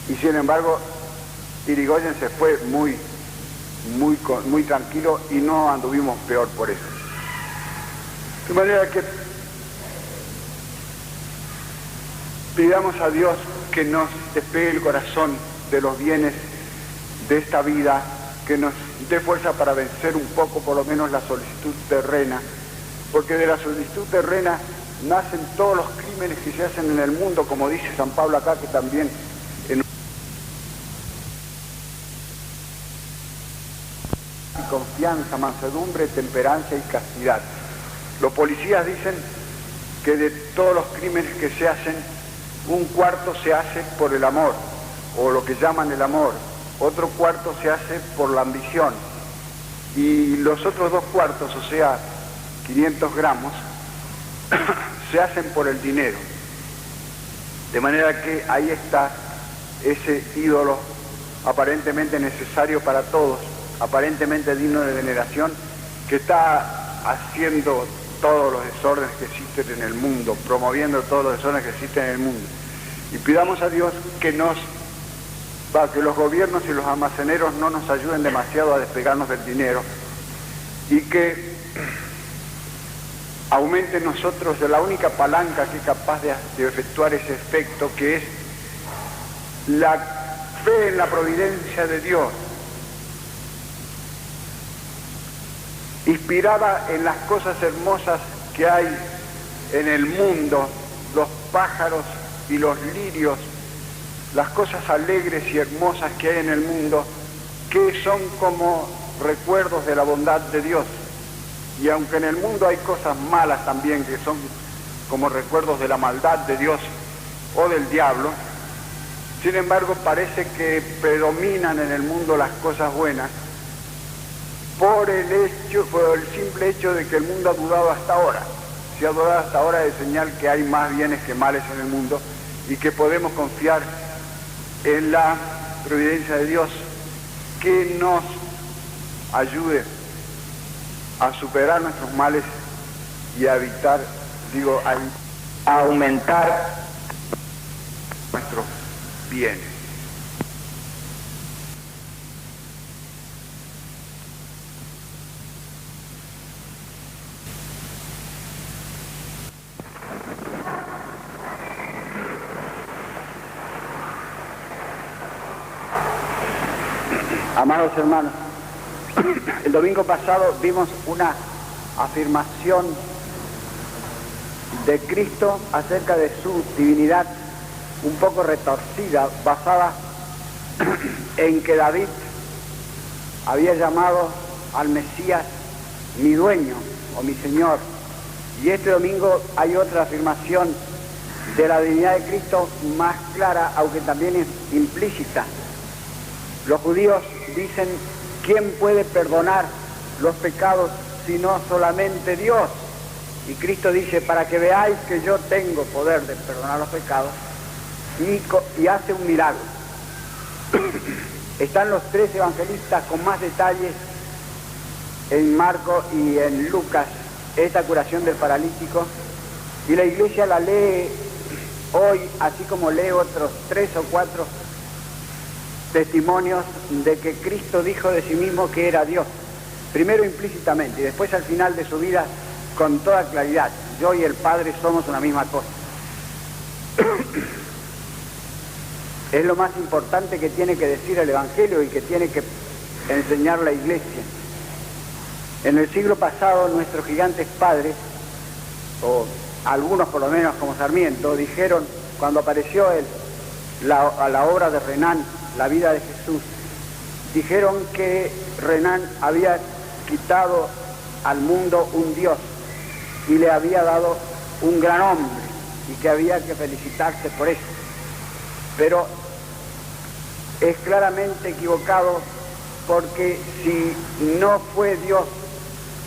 Y sin embargo, Irigoyen se fue muy tranquilo y no anduvimos peor por eso. De manera que pidamos a Dios que nos despegue el corazón de los bienes de esta vida, que nos dé fuerza para vencer un poco por lo menos la solicitud terrena, porque de la solicitud terrena nacen todos los crímenes que se hacen en el mundo, como dice San Pablo acá, que también en confianza, mansedumbre, temperancia y castidad. Los policías dicen que de todos los crímenes que se hacen, un cuarto se hace por el amor, o lo que llaman el amor, otro cuarto se hace por la ambición, y los otros 2 cuartos, o sea, 500 gramos, se hacen por el dinero. De manera que ahí está ese ídolo aparentemente necesario para todos, aparentemente digno de veneración, que está haciendo todos los desórdenes que existen en el mundo, promoviendo todos los desórdenes que existen en el mundo. Y pidamos a Dios que que los gobiernos y los almaceneros no nos ayuden demasiado a despegarnos del dinero, y que aumente en nosotros la única palanca que es capaz de efectuar ese efecto, que es la fe en la providencia de Dios, inspirada en las cosas hermosas que hay en el mundo, los pájaros y los lirios, las cosas alegres y hermosas que hay en el mundo, que son como recuerdos de la bondad de Dios. Y aunque en el mundo hay cosas malas también, que son como recuerdos de la maldad de Dios o del diablo, sin embargo parece que predominan en el mundo las cosas buenas, por el simple hecho de que el mundo ha dudado hasta ahora. Si ha dudado hasta ahora, es señal que hay más bienes que males en el mundo, y que podemos confiar en la providencia de Dios, que nos ayude a superar nuestros males y a evitar, a aumentar nuestros bienes. Amados hermanos, el domingo pasado vimos una afirmación de Cristo acerca de su divinidad un poco retorcida, basada en que David había llamado al Mesías mi dueño o mi Señor. Y este domingo hay otra afirmación de la divinidad de Cristo más clara, aunque también es implícita. Los judíos dicen: ¿quién puede perdonar los pecados sino solamente Dios? Y Cristo dice: para que veáis que yo tengo poder de perdonar los pecados, y hace un milagro. Están los 3 evangelistas con más detalles en Marcos y en Lucas, esta curación del paralítico, y la Iglesia la lee hoy, así como lee otros 3 o 4 testimonios de que Cristo dijo de sí mismo que era Dios, primero implícitamente y después al final de su vida con toda claridad: yo y el Padre somos una misma cosa. Es lo más importante que tiene que decir el Evangelio y que tiene que enseñar la Iglesia. En el siglo pasado nuestros gigantes padres, o algunos por lo menos como Sarmiento, dijeron, cuando apareció la obra de Renan, La vida de Jesús, dijeron que Renan había quitado al mundo un Dios y le había dado un gran hombre, y que había que felicitarse por eso. Pero es claramente equivocado, porque si no fue Dios,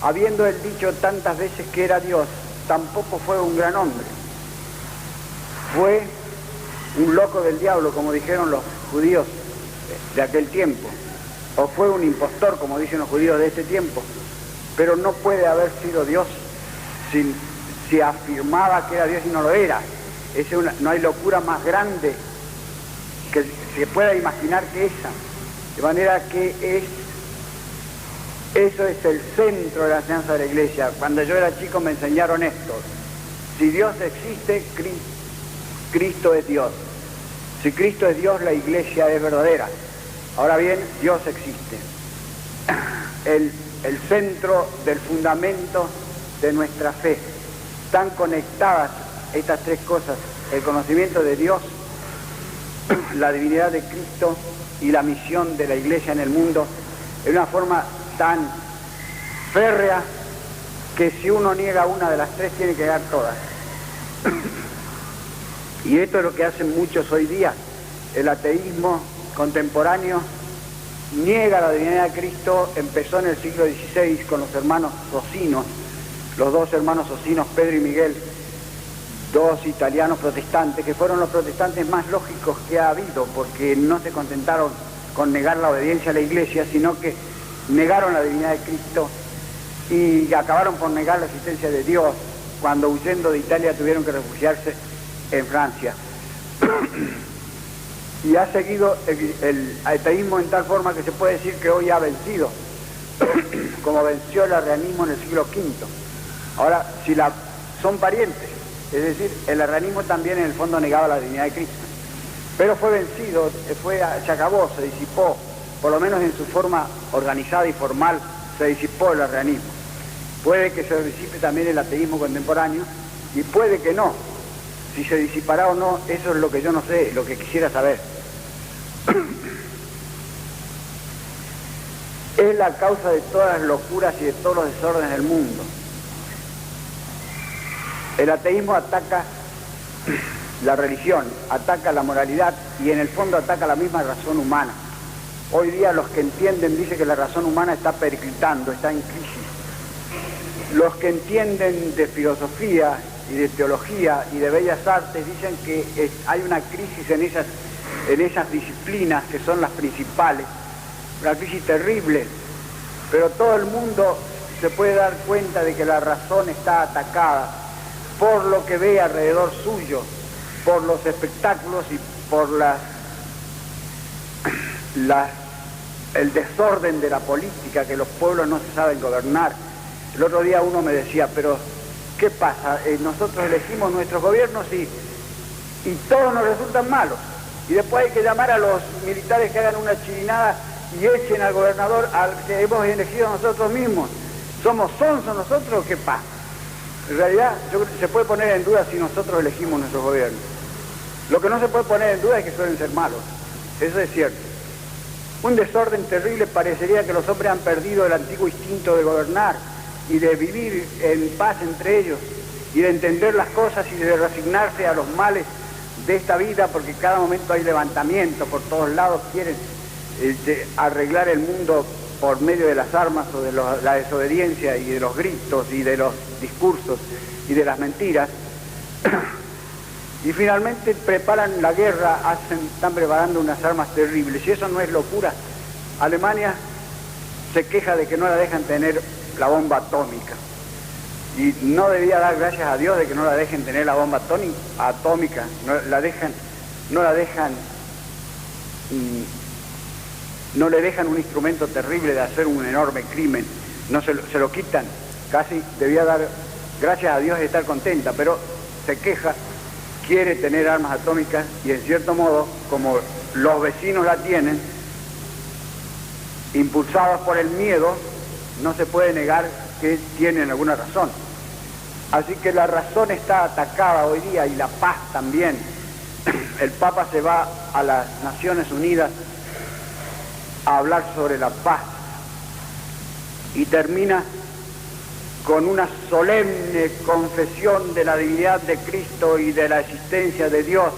habiendo él dicho tantas veces que era Dios, tampoco fue un gran hombre. Fue un loco del diablo, como dijeron los judíos de aquel tiempo, o fue un impostor, como dicen los judíos de este tiempo, pero no puede haber sido Dios si afirmaba que era Dios y no lo era. no hay locura más grande que se pueda imaginar que esa. De manera que eso es el centro de la enseñanza de la Iglesia. Cuando yo era chico me enseñaron esto: si Dios existe, Cristo es Dios. Si Cristo es Dios, la Iglesia es verdadera. Ahora bien, Dios existe. El centro del fundamento de nuestra fe. Están conectadas estas tres cosas: el conocimiento de Dios, la divinidad de Cristo y la misión de la Iglesia en el mundo, en una forma tan férrea que si uno niega una de las tres tiene que negar todas. Y esto es lo que hacen muchos hoy día. El ateísmo contemporáneo niega la divinidad de Cristo. Empezó en el siglo XVI con los hermanos Socinos, los dos hermanos Socinos, Pedro y Miguel, dos italianos protestantes, que fueron los protestantes más lógicos que ha habido, porque no se contentaron con negar la obediencia a la Iglesia, sino que negaron la divinidad de Cristo y acabaron por negar la existencia de Dios, cuando huyendo de Italia tuvieron que refugiarse en Francia. Y ha seguido el ateísmo en tal forma que se puede decir que hoy ha vencido, como venció el arrianismo en el siglo V. Ahora, son parientes, es decir, el arrianismo también en el fondo negaba la divinidad de Cristo, pero fue vencido, se acabó, se disipó, por lo menos en su forma organizada y formal, se disipó el arrianismo. Puede que se disipe también el ateísmo contemporáneo, y puede que no. Si se disipará o no, eso es lo que yo no sé, lo que quisiera saber. Es la causa de todas las locuras y de todos los desórdenes del mundo. El ateísmo ataca la religión, ataca la moralidad y en el fondo ataca la misma razón humana. Hoy día los que entienden dicen que la razón humana está periclitando, está en crisis. Los que entienden de filosofía y de teología y de bellas artes dicen que hay una crisis en esas disciplinas que son las principales, una crisis terrible, pero todo el mundo se puede dar cuenta de que la razón está atacada por lo que ve alrededor suyo, por los espectáculos y por el desorden de la política, que los pueblos no se saben gobernar. El otro día uno me decía, pero ¿qué pasa? Nosotros elegimos nuestros gobiernos y todos nos resultan malos. Y después hay que llamar a los militares que hagan una chirinada y echen al gobernador al que hemos elegido nosotros mismos. ¿Somos sonsos nosotros? ¿Qué pasa? En realidad, yo creo que se puede poner en duda si nosotros elegimos nuestros gobiernos. Lo que no se puede poner en duda es que suelen ser malos. Eso es cierto. Un desorden terrible. Parecería que los hombres han perdido el antiguo instinto de gobernar y de vivir en paz entre ellos y de entender las cosas y de resignarse a los males de esta vida, porque cada momento hay levantamiento, por todos lados quieren arreglar el mundo por medio de las armas o de la desobediencia y de los gritos y de los discursos y de las mentiras. Y finalmente preparan la guerra, están preparando unas armas terribles. Y eso no es locura. Alemania se queja de que no la dejan tener la bomba atómica. Y no debía dar gracias a Dios de que no la dejen tener la bomba atómica. No le dejan un instrumento terrible de hacer un enorme crimen. No se lo quitan. Casi debía dar gracias a Dios y estar contenta, pero se queja, quiere tener armas atómicas y en cierto modo, como los vecinos la tienen, impulsados por el miedo, no se puede negar que tienen alguna razón. Así que la razón está atacada hoy día y la paz también. El Papa se va a las Naciones Unidas a hablar sobre la paz y termina con una solemne confesión de la divinidad de Cristo y de la existencia de Dios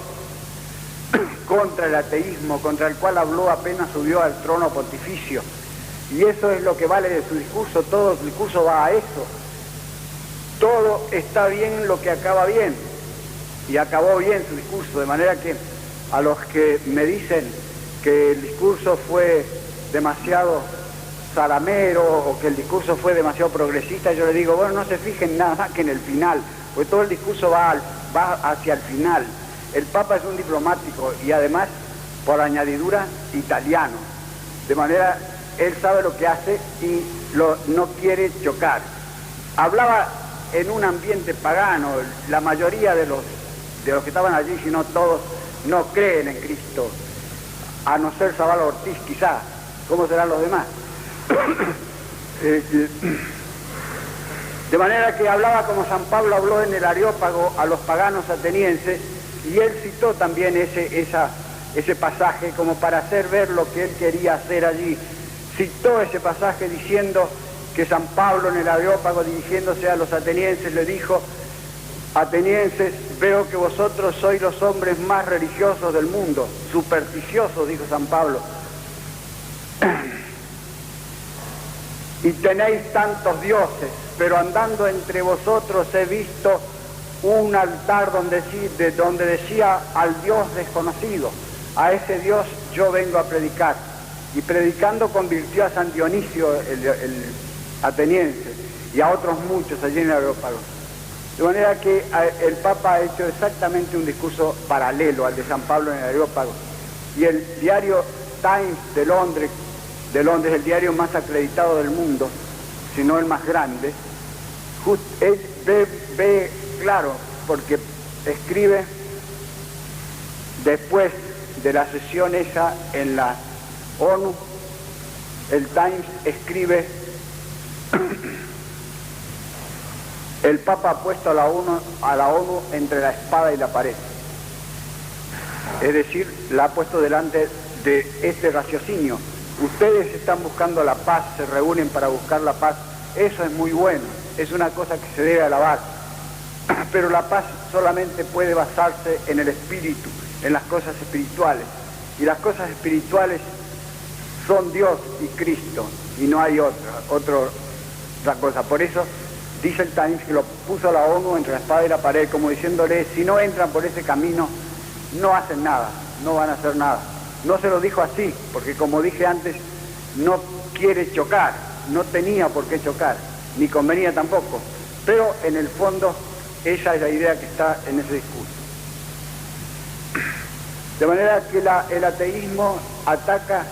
contra el ateísmo, contra el cual habló apenas subió al trono pontificio. Y eso es lo que vale de su discurso. Todo su discurso va a eso. Todo está bien lo que acaba bien. Y acabó bien su discurso, de manera que a los que me dicen que el discurso fue demasiado salamero o que el discurso fue demasiado progresista, yo les digo, bueno, no se fijen nada más que en el final, porque todo el discurso va va hacia el final. El Papa es un diplomático y además, por añadidura, italiano. De manera, él sabe lo que hace y no quiere chocar. Hablaba en un ambiente pagano. La mayoría de los que estaban allí, si no todos, no creen en Cristo, a no ser Zavala Ortiz quizá. ¿Cómo serán los demás? De manera que hablaba como San Pablo habló en el Areópago a los paganos atenienses, y él citó también ese pasaje como para hacer ver lo que él quería hacer allí. Citó ese pasaje diciendo que San Pablo en el Areópago, dirigiéndose a los atenienses, le dijo: atenienses, veo que vosotros sois los hombres más religiosos del mundo, supersticiosos, dijo San Pablo, y tenéis tantos dioses, pero andando entre vosotros he visto un altar donde decía al Dios desconocido. A ese Dios yo vengo a predicar. Y predicando convirtió a San Dionisio el ateniense y a otros muchos allí en el Areópago. De manera que el Papa ha hecho exactamente un discurso paralelo al de San Pablo en el Areópago. Y el diario Times de Londres, el diario más acreditado del mundo, si no el más grande, ve claro, porque escribe después de la sesión esa en la ONU, el Times escribe: el Papa ha puesto a la ONU entre la espada y la pared. Es decir, la ha puesto delante de este raciocinio. Ustedes están buscando la paz, se reúnen para buscar la paz. Eso es muy bueno, es una cosa que se debe alabar. Pero la paz solamente puede basarse en el espíritu, en las cosas espirituales. Y las cosas espirituales son Dios y Cristo, y no hay otra cosa. Por eso dice el Times que lo puso a la ONU entre la espada y la pared, como diciéndole: si no entran por ese camino, no hacen nada, no van a hacer nada. No se lo dijo así, porque como dije antes, no quiere chocar, no tenía por qué chocar, ni convenía tampoco. Pero en el fondo, esa es la idea que está en ese discurso. De manera que el ateísmo ataca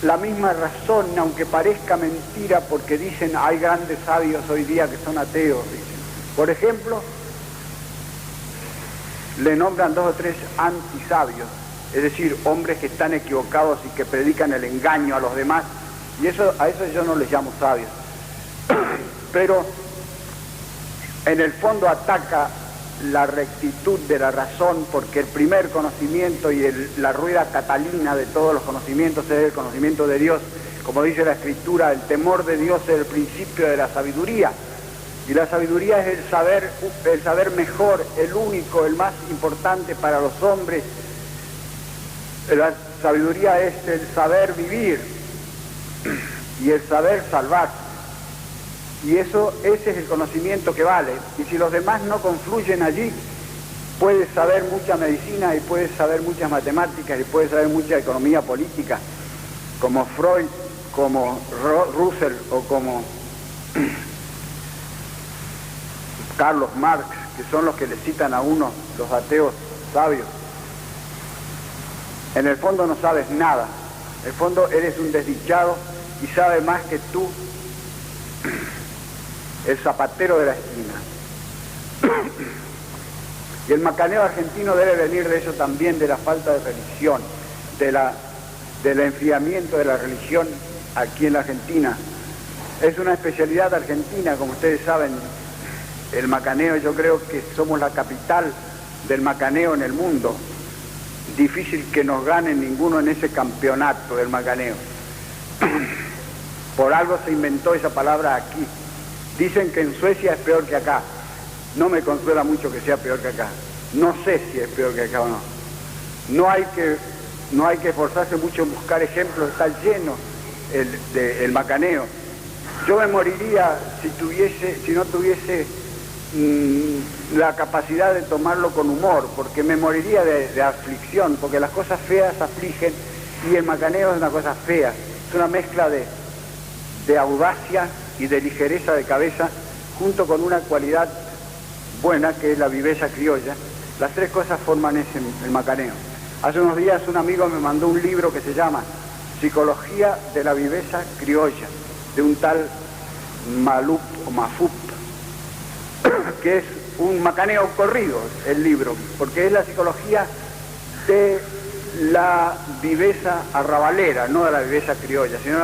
la misma razón, aunque parezca mentira, porque dicen: hay grandes sabios hoy día que son ateos, dicen. Por ejemplo, le nombran 2 o 3 antisabios, es decir, hombres que están equivocados y que predican el engaño a los demás, y a eso yo no les llamo sabios. Pero en el fondo ataca la rectitud de la razón, porque el primer conocimiento y la rueda catalina de todos los conocimientos es el conocimiento de Dios. Como dice la Escritura, el temor de Dios es el principio de la sabiduría, y la sabiduría es el saber mejor, el único, el más importante para los hombres. La sabiduría es el saber vivir y el saber salvarse. Y ese es el conocimiento que vale. Y si los demás no confluyen allí, puedes saber mucha medicina y puedes saber muchas matemáticas y puedes saber mucha economía política, como Freud, como Russell o como Carlos Marx, que son los que le citan a uno los ateos sabios. En el fondo no sabes nada. En el fondo eres un desdichado y sabes más que tú, el zapatero de la esquina. Y el macaneo argentino debe venir de eso también, de la falta de religión, del enfriamiento de la religión aquí en la Argentina. Es una especialidad argentina, como ustedes saben, el macaneo. Yo creo que somos la capital del macaneo en el mundo. Difícil que nos gane ninguno en ese campeonato del macaneo. Por algo se inventó esa palabra aquí. Dicen que en Suecia es peor que acá. No me consuela mucho que sea peor que acá. No sé si es peor que acá o no. No hay que esforzarse mucho en buscar ejemplos. Está lleno el macaneo. Yo me moriría si no tuviese la capacidad de tomarlo con humor, porque me moriría de aflicción, porque las cosas feas afligen y el macaneo es una cosa fea. Es una mezcla de audacia y de ligereza de cabeza, junto con una cualidad buena, que es la viveza criolla. Las tres cosas forman el macaneo. Hace unos días un amigo me mandó un libro que se llama Psicología de la viveza criolla, de un tal Malup o Mafup, que es un macaneo corrido el libro, porque es la psicología de la viveza arrabalera, no de la viveza criolla, sino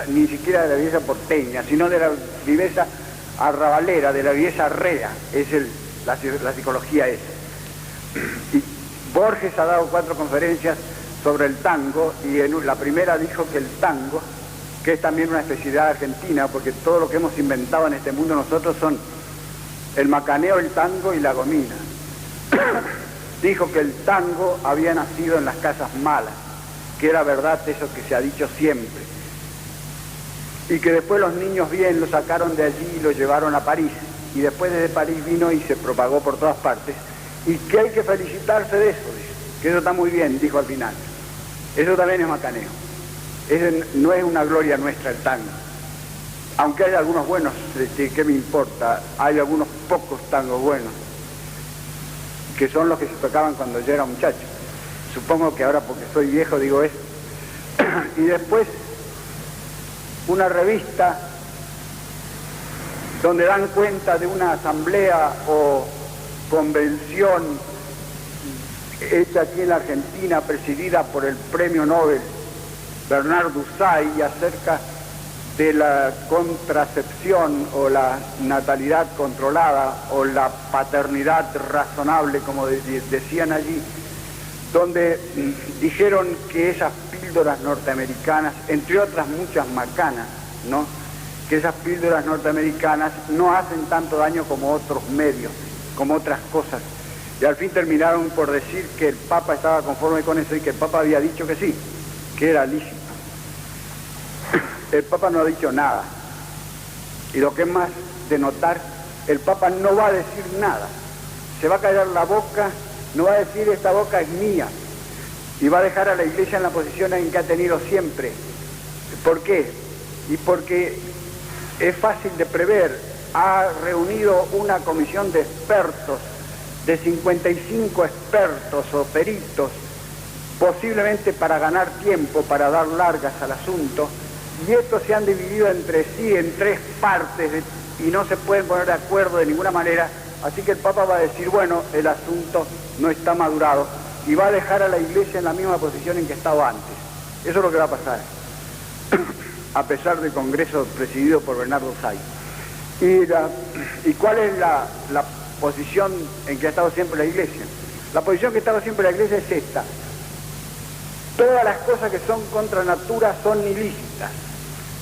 ni siquiera de la viveza porteña, sino de la viveza arrabalera, de la viveza rea, es la psicología esa. Y Borges ha dado 4 conferencias sobre el tango, y en la primera dijo que el tango, que es también una especialidad argentina, porque todo lo que hemos inventado en este mundo nosotros son el macaneo, el tango y la gomina. Dijo que el tango había nacido en las casas malas, que era verdad eso que se ha dicho siempre, y que después los niños bien lo sacaron de allí y lo llevaron a París, y después desde París vino y se propagó por todas partes, y que hay que felicitarse de eso, que eso está muy bien, dijo al final. Eso también es macaneo. No es una gloria nuestra el tango, aunque hay algunos buenos, ¿qué me importa? Hay algunos pocos tangos buenos, que son los que se tocaban cuando yo era muchacho. Supongo que ahora porque soy viejo digo eso. Y después una revista donde dan cuenta de una asamblea o convención hecha aquí en la Argentina, presidida por el premio Nobel Bernardo Usay, acerca de la contracepción o la natalidad controlada o la paternidad razonable, como decían allí, donde dijeron que esas píldoras norteamericanas, entre otras muchas macanas, ¿no?, que esas píldoras norteamericanas no hacen tanto daño como otros medios, como otras cosas. Y al fin terminaron por decir que el Papa estaba conforme con eso y que el Papa había dicho que sí, que era lícito. El Papa no ha dicho nada. Y lo que es más de notar, el Papa no va a decir nada. Se va a callar la boca, no va a decir esta boca es mía. Y va a dejar a la Iglesia en la posición en que ha tenido siempre. ¿Por qué? Y porque es fácil de prever. Ha reunido una comisión de expertos, de 55 expertos o peritos, posiblemente para ganar tiempo, para dar largas al asunto, y estos se han dividido entre sí en 3 partes y no se pueden poner de acuerdo de ninguna manera, así que el Papa va a decir, bueno, el asunto no está madurado, y va a dejar a la Iglesia en la misma posición en que estaba antes. Eso es lo que va a pasar, a pesar del Congreso presidido por Bernardo Usay. ¿Y cuál es la posición en que ha estado siempre la Iglesia? La posición que ha estado siempre la Iglesia es esta: todas las cosas que son contra natura son ilícitas,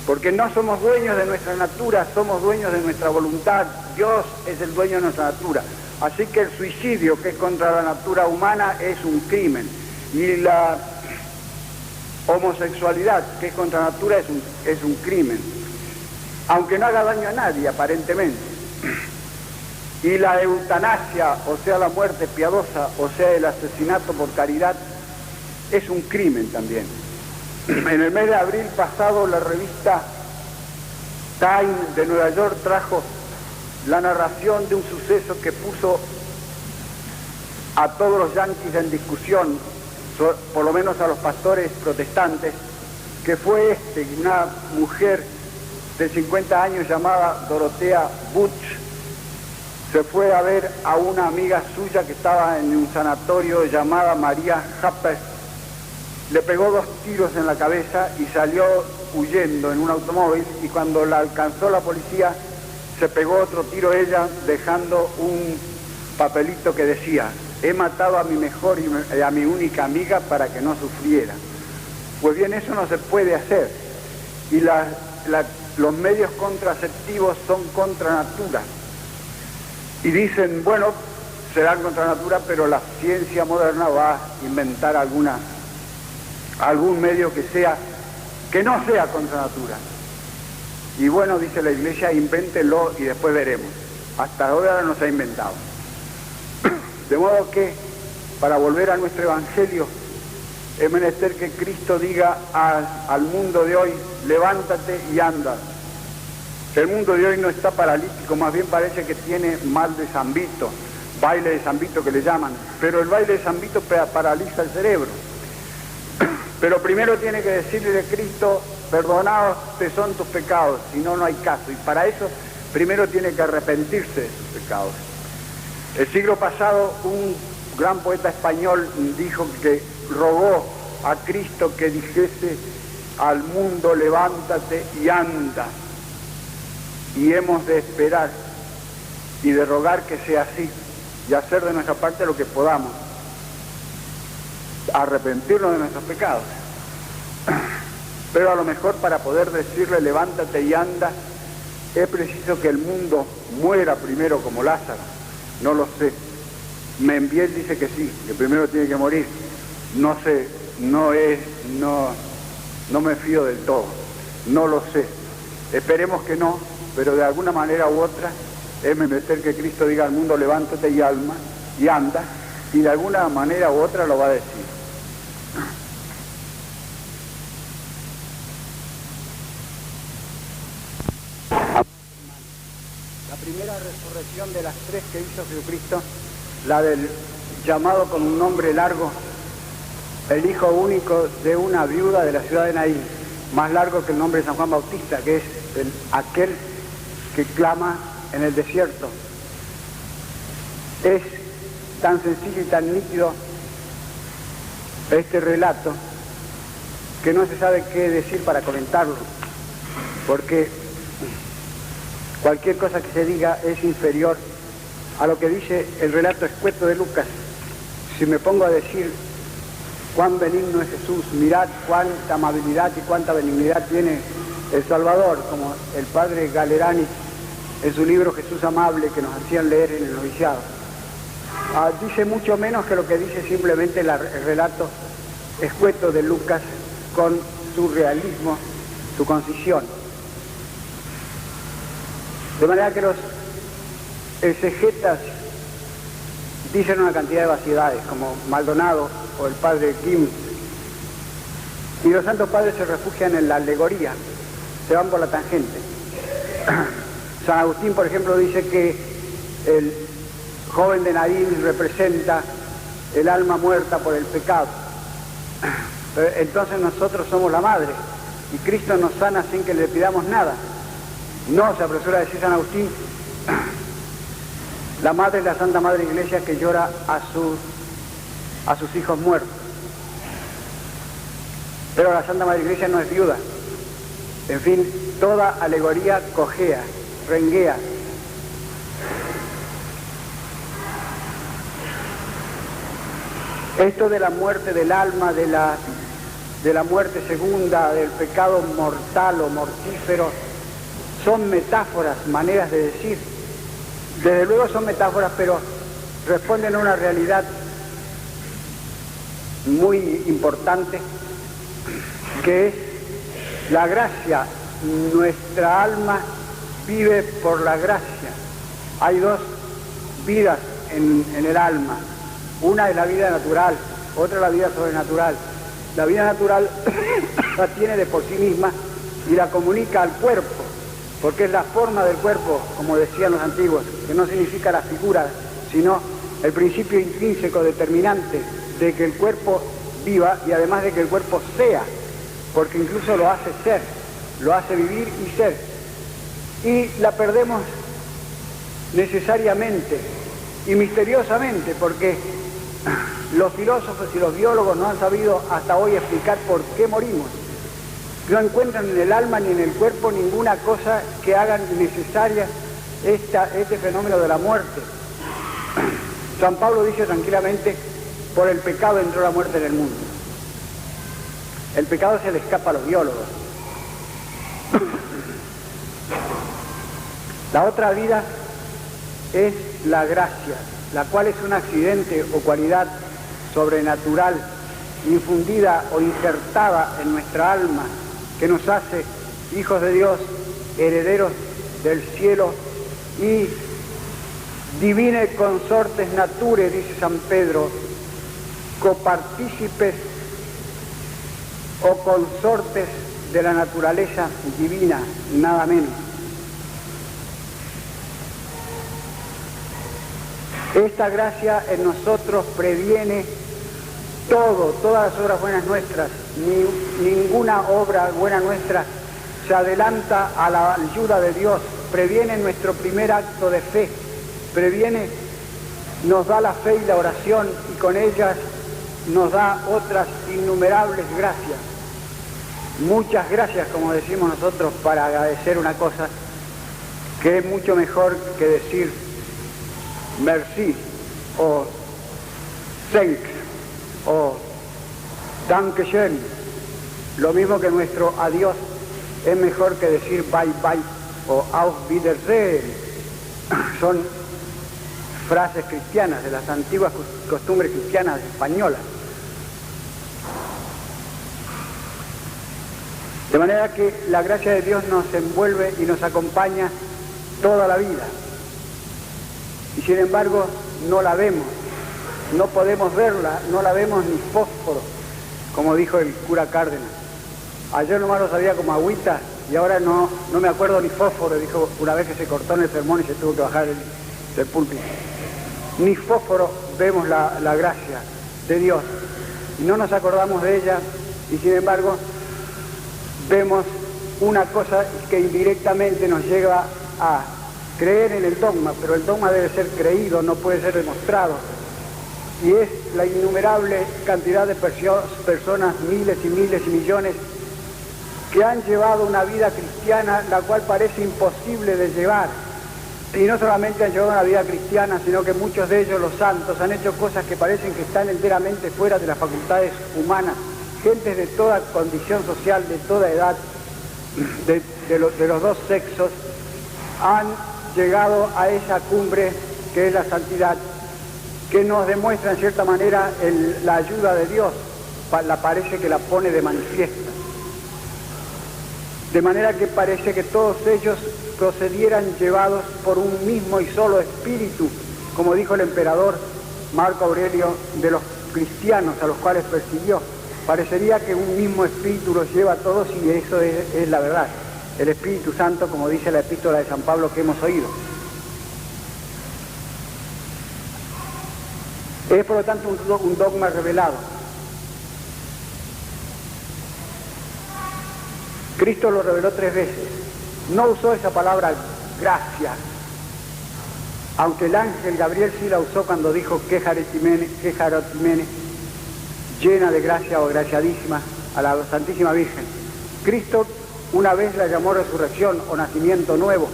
porque no somos dueños de nuestra natura, somos dueños de nuestra voluntad. Dios es el dueño de nuestra natura, así que el suicidio, que es contra la natura humana, es un crimen, y la homosexualidad, que es contra natura, es un crimen, aunque no haga daño a nadie aparentemente. Y la eutanasia, o sea la muerte piadosa, o sea el asesinato por caridad, es un crimen también. En el mes de abril pasado la revista Time de Nueva York trajo la narración de un suceso que puso a todos los yanquis en discusión, por lo menos a los pastores protestantes, que fue una mujer de 50 años llamada Dorothea Butch. Se fue a ver a una amiga suya que estaba en un sanatorio llamada María Happer, le pegó 2 tiros en la cabeza y salió huyendo en un automóvil, y cuando la alcanzó la policía se pegó otro tiro ella, dejando un papelito que decía: he matado a mi mejor y a mi única amiga para que no sufriera. Pues bien, eso no se puede hacer, y los medios contraceptivos son contra natura, y dicen, bueno, serán contra natura, pero la ciencia moderna va a inventar algún medio que no sea contra natura. Y bueno, dice la Iglesia, invéntenlo y después veremos. Hasta ahora no se ha inventado. De modo que, para volver a nuestro Evangelio, es menester que Cristo diga al mundo de hoy: levántate y anda. El mundo de hoy no está paralítico, más bien parece que tiene mal de San Vito, baile de San Vito que le llaman, pero el baile de San Vito paraliza el cerebro. Pero primero tiene que decirle a Cristo, perdonados te son tus pecados, si no, no hay caso. Y para eso primero tiene que arrepentirse de sus pecados. El siglo pasado un gran poeta español dijo que rogó a Cristo que dijese al mundo levántate y anda. Y hemos de esperar y de rogar que sea así y hacer de nuestra parte lo que podamos, arrepentirnos de nuestros pecados. Pero a lo mejor para poder decirle levántate y anda es preciso que el mundo muera primero como Lázaro. No lo sé. Membiel dice que sí, que primero tiene que morir. No sé, no me fío del todo, no lo sé. Esperemos que no, pero de alguna manera u otra es menester que Cristo diga al mundo levántate y alma y anda, y de alguna manera u otra lo va a decir. La primera resurrección de las tres que hizo Jesucristo, la del llamado con un nombre largo, el hijo único de una viuda de la ciudad de Naín, más largo que el nombre de San Juan Bautista, que es aquel que clama en el desierto. Es tan sencillo y tan nítido este relato que no se sabe qué decir para comentarlo, porque cualquier cosa que se diga es inferior a lo que dice el relato escueto de Lucas. Si me pongo a decir cuán benigno es Jesús, mirad cuánta amabilidad y cuánta benignidad tiene el Salvador, como el padre Galerani en su libro Jesús Amable, que nos hacían leer en el noviciado. Dice mucho menos que lo que dice simplemente el relato escueto de Lucas con su realismo, su concisión. De manera que los exegetas dicen una cantidad de vaciedades, como Maldonado o el padre Kim, y los santos padres se refugian en la alegoría, se van por la tangente. San Agustín, por ejemplo, dice que el joven de Naín representa el alma muerta por el pecado. Pero entonces nosotros somos la madre y Cristo nos sana sin que le pidamos nada. No, se apresura a decir San Agustín, la madre es la Santa Madre Iglesia que llora a sus hijos muertos. Pero la Santa Madre Iglesia no es viuda. En fin, toda alegoría cojea, renguea. Esto de la muerte del alma, de la muerte segunda, del pecado mortal o mortífero, son metáforas, maneras de decir. Desde luego son metáforas, pero responden a una realidad muy importante, que es la gracia. Nuestra alma vive por la gracia. Hay dos vidas en el alma. Una es la vida natural, otra es la vida sobrenatural. La vida natural la tiene de por sí misma y la comunica al cuerpo, porque es la forma del cuerpo, como decían los antiguos, que no significa la figura, sino el principio intrínseco determinante de que el cuerpo viva y además de que el cuerpo sea, porque incluso lo hace ser, lo hace vivir y ser. Y la perdemos necesariamente y misteriosamente, porque los filósofos y los biólogos no han sabido hasta hoy explicar por qué morimos. No encuentran en el alma ni en el cuerpo ninguna cosa que haga necesaria este fenómeno de la muerte. San Pablo dice tranquilamente, por el pecado entró la muerte en el mundo. El pecado se le escapa a los biólogos. La otra vida es la gracia, la cual es un accidente o cualidad sobrenatural, infundida o insertada en nuestra alma, que nos hace hijos de Dios, herederos del cielo y divine consortes nature, dice San Pedro, copartícipes o consortes de la naturaleza divina, nada menos. Esta gracia en nosotros previene todas las obras buenas nuestras. Ninguna obra buena nuestra se adelanta a la ayuda de Dios. Previene nuestro primer acto de fe, nos da la fe y la oración, y con ellas nos da otras innumerables gracias. Muchas gracias, como decimos nosotros, para agradecer una cosa que es mucho mejor que decir merci o thanks o dankeschön. Lo mismo que nuestro adiós es mejor que decir bye bye o auf Wiedersehen. Son frases cristianas, de las antiguas costumbres cristianas españolas. De manera que la gracia de Dios nos envuelve y nos acompaña toda la vida. Y sin embargo no la vemos, no podemos verla, no la vemos ni fósforo, como dijo el cura Cárdenas. Ayer nomás lo sabía como agüita y ahora no me acuerdo ni fósforo, dijo una vez que se cortó en el sermón y se tuvo que bajar del púlpito. Ni fósforo vemos la gracia de Dios y no nos acordamos de ella, y sin embargo vemos una cosa que indirectamente nos lleva a creer en el dogma, pero el dogma debe ser creído, no puede ser demostrado, y es la innumerable cantidad de personas, miles y miles y millones, que han llevado una vida cristiana la cual parece imposible de llevar. Y no solamente han llevado una vida cristiana, sino que muchos de ellos, los santos, han hecho cosas que parecen que están enteramente fuera de las facultades humanas. Gentes de toda condición social, de toda edad, de los dos sexos, han llegado a esa cumbre que es la santidad, que nos demuestra en cierta manera la ayuda de Dios, parece que la pone de manifiesto. De manera que parece que todos ellos procedieran llevados por un mismo y solo espíritu, como dijo el emperador Marco Aurelio de los cristianos a los cuales persiguió. Parecería que un mismo espíritu los lleva a todos, y eso es la verdad. El Espíritu Santo, como dice la epístola de San Pablo que hemos oído. Es por lo tanto un dogma revelado. Cristo lo reveló 3 veces. No usó esa palabra gracia, aunque el ángel Gabriel sí la usó cuando dijo que jarotimene, llena de gracia o graciadísima, a la Santísima Virgen. Cristo una vez la llamó resurrección o nacimiento nuevo,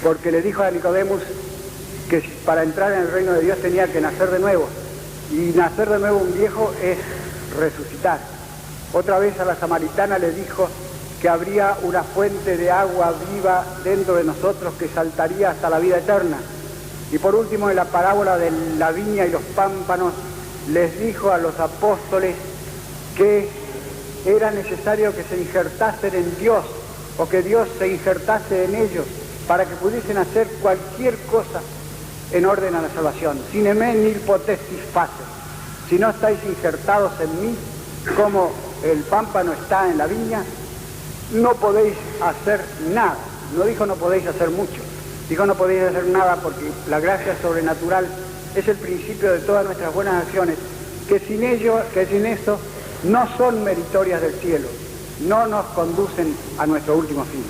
porque le dijo a Nicodemus que para entrar en el reino de Dios tenía que nacer de nuevo, y nacer de nuevo un viejo es resucitar. Otra vez a la samaritana le dijo que habría una fuente de agua viva dentro de nosotros que saltaría hasta la vida eterna. Y por último, en la parábola de la viña y los pámpanos, les dijo a los apóstoles que era necesario que se injertasen en Dios, o que Dios se injertase en ellos, para que pudiesen hacer cualquier cosa en orden a la salvación. Sine me nil potestis facer. Si no estáis injertados en mí, como el pámpano está en la viña, no podéis hacer nada. No dijo no podéis hacer mucho, dijo no podéis hacer nada, porque la gracia sobrenatural es el principio de todas nuestras buenas acciones, que sin eso no son meritorias del cielo, no nos conducen a nuestro último fin.